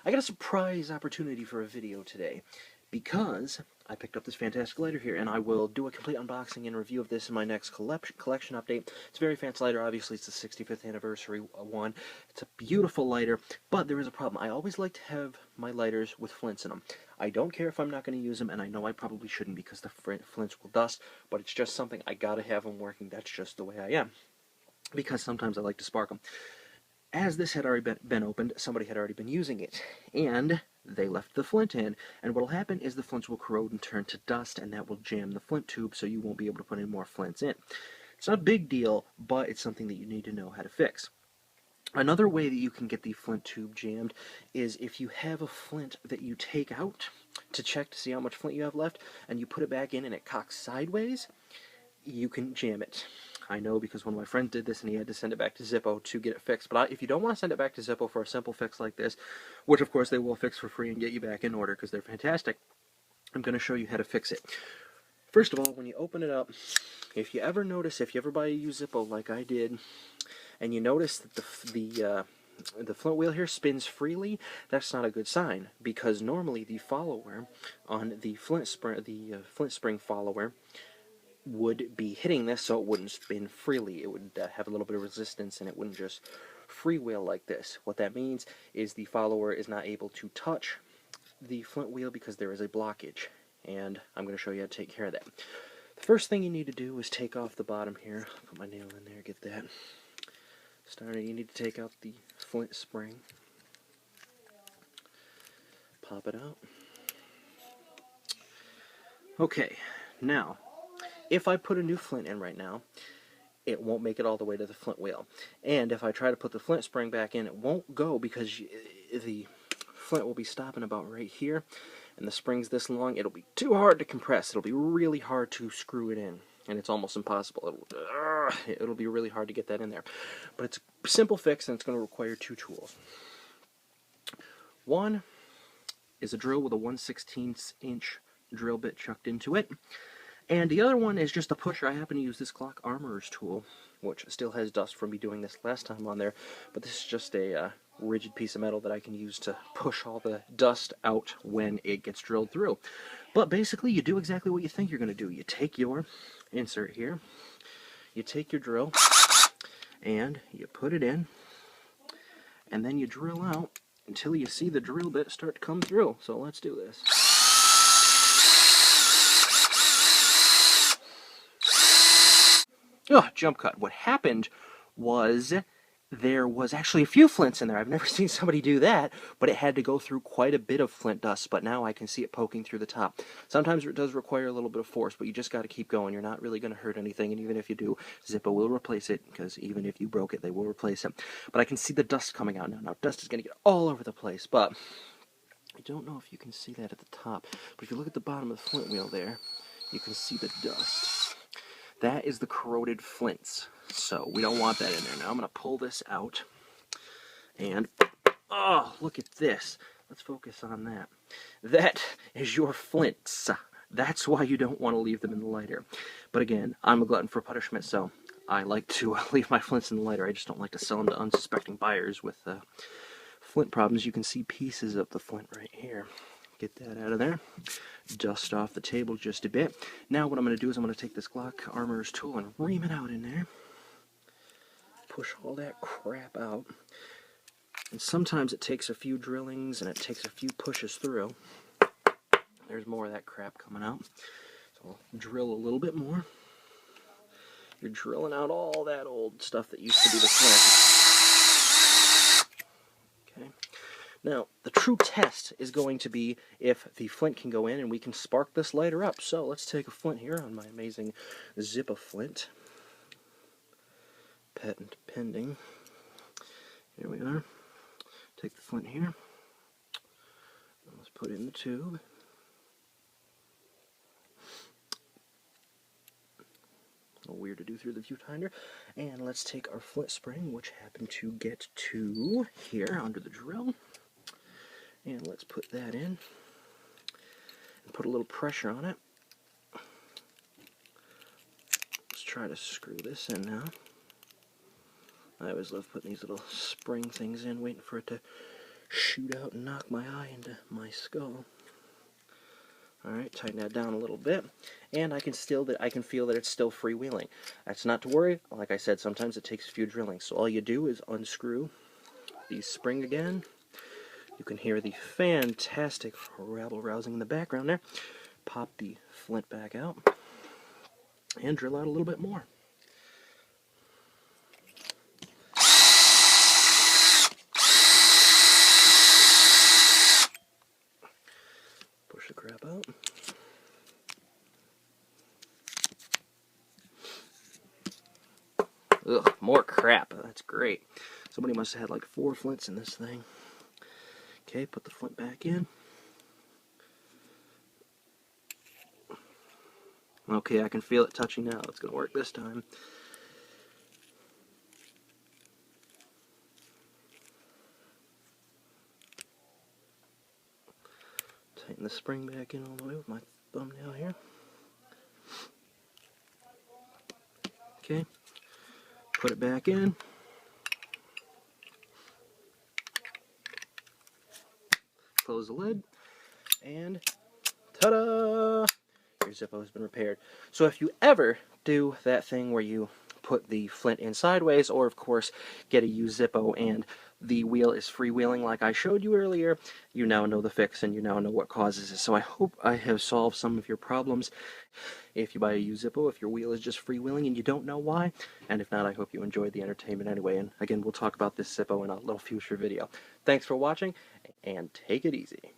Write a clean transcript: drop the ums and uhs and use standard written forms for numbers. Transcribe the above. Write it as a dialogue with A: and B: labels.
A: I got a surprise opportunity for a video today because I picked up this fantastic lighter here, and I will do a complete unboxing and review of this in my next collection update. It's a very fancy lighter. Obviously, it's the 65th anniversary one. It's a beautiful lighter, but there is a problem. I always like to have my lighters with flints in them. I don't care if I'm not going to use them, and I know I probably shouldn't because the flints will dust, but it's just something I gotta have them working. That's just the way I am, because sometimes I like to spark them. As this had already been opened, somebody had already been using it, and they left the flint in, and what will happen is the flints will corrode and turn to dust, and that will jam the flint tube, so you won't be able to put any more flints in. It's not a big deal, but it's something that you need to know how to fix. Another way that you can get the flint tube jammed is if you have a flint that you take out to check to see how much flint you have left, and you put it back in and it cocks sideways, you can jam it. I know because one of my friends did this and he had to send it back to Zippo to get it fixed. But if you don't want to send it back to Zippo for a simple fix like this, which of course they will fix for free and get you back in order because they're fantastic, I'm going to show you how to fix it. First of all, when you open it up, if you ever buy a used Zippo like I did, and you notice that the Flintwheel here spins freely, that's not a good sign, because normally the follower on the Flint spring follower would be hitting this so it wouldn't spin freely. It would have a little bit of resistance and it wouldn't just freewheel like this. What that means is the follower is not able to touch the flint wheel because there is a blockage, and I'm going to show you how to take care of that. The first thing you need to do is take off the bottom here. Put my nail in there, get that started. You need to take out the flint spring, pop it out. Okay, now if I put a new flint in right now, it won't make it all the way to the flint wheel. And if I try to put the flint spring back in, it won't go because the flint will be stopping about right here, and the spring's this long. It'll be too hard to compress. It'll be really hard to screw it in, and it's almost impossible. It'll be really hard to get that in there. But it's a simple fix, and it's going to require two tools. One is a drill with a 1/16 inch drill bit chucked into it. And the other one is just a pusher. I happen to use this Clock Armorer's tool, which still has dust from me doing this last time on there, but this is just a rigid piece of metal that I can use to push all the dust out when it gets drilled through. But basically, you do exactly what you think you're going to do. You take your insert here, you take your drill, and you put it in, and then you drill out until you see the drill bit start to come through. So let's do this. Oh, jump cut. What happened was there was actually a few flints in there. I've never seen somebody do that, but it had to go through quite a bit of flint dust, but now I can see it poking through the top. Sometimes it does require a little bit of force, but you just got to keep going. You're not really going to hurt anything, and even if you do, Zippo will replace it, because even if you broke it, they will replace it. But I can see the dust coming out now. Now, dust is going to get all over the place, but I don't know if you can see that at the top, but if you look at the bottom of the flint wheel there, you can see the dust. That is the corroded flints, so we don't want that in there. Now I'm going to pull this out, and, oh, look at this. Let's focus on that. That is your flints. That's why you don't want to leave them in the lighter. But again, I'm a glutton for punishment, so I like to leave my flints in the lighter. I just don't like to sell them to unsuspecting buyers with flint problems. You can see pieces of the flint right here. Get that out of there. Dust off the table just a bit. Now what I'm going to do is I'm going to take this Clock Armorer's tool and ream it out in there. Push all that crap out. And sometimes it takes a few drillings and it takes a few pushes through. There's more of that crap coming out. So I'll drill a little bit more. You're drilling out all that old stuff that used to be the flint. Okay. Now, the true test is going to be if the flint can go in and we can spark this lighter up. So let's take a flint here on my amazing Zippo flint. Patent pending. Here we are. Take the flint here. Let's put it in the tube. A little weird to do through the viewfinder. And let's take our flint spring, which happened to get to here under the drill. And let's put that in and put a little pressure on it. Let's try to screw this in now. I always love putting these little spring things in, waiting for it to shoot out and knock my eye into my skull. Alright, tighten that down a little bit, and I can feel that it's still freewheeling. That's not to worry. Like I said, sometimes it takes a few drillings. So all you do is unscrew the spring again. You can hear the fantastic rabble-rousing in the background there. Pop the flint back out, and drill out a little bit more. Push the crap out. Ugh, more crap. That's great. Somebody must have had like 4 flints in this thing. Okay, put the flint back in. Okay, I can feel it touching now. It's going to work this time. Tighten the spring back in all the way with my thumbnail here. Okay, put it back in. Close the lid, and ta-da! Your Zippo has been repaired. So if you ever do that thing where you put the flint in sideways, or of course get a used Zippo and the wheel is freewheeling like I showed you earlier, you now know the fix and you now know what causes it. So I hope I have solved some of your problems. If you buy a used Zippo, if your wheel is just freewheeling and you don't know why, and if not, I hope you enjoyed the entertainment anyway. And again, we'll talk about this Zippo in a little future video. Thanks for watching, and take it easy.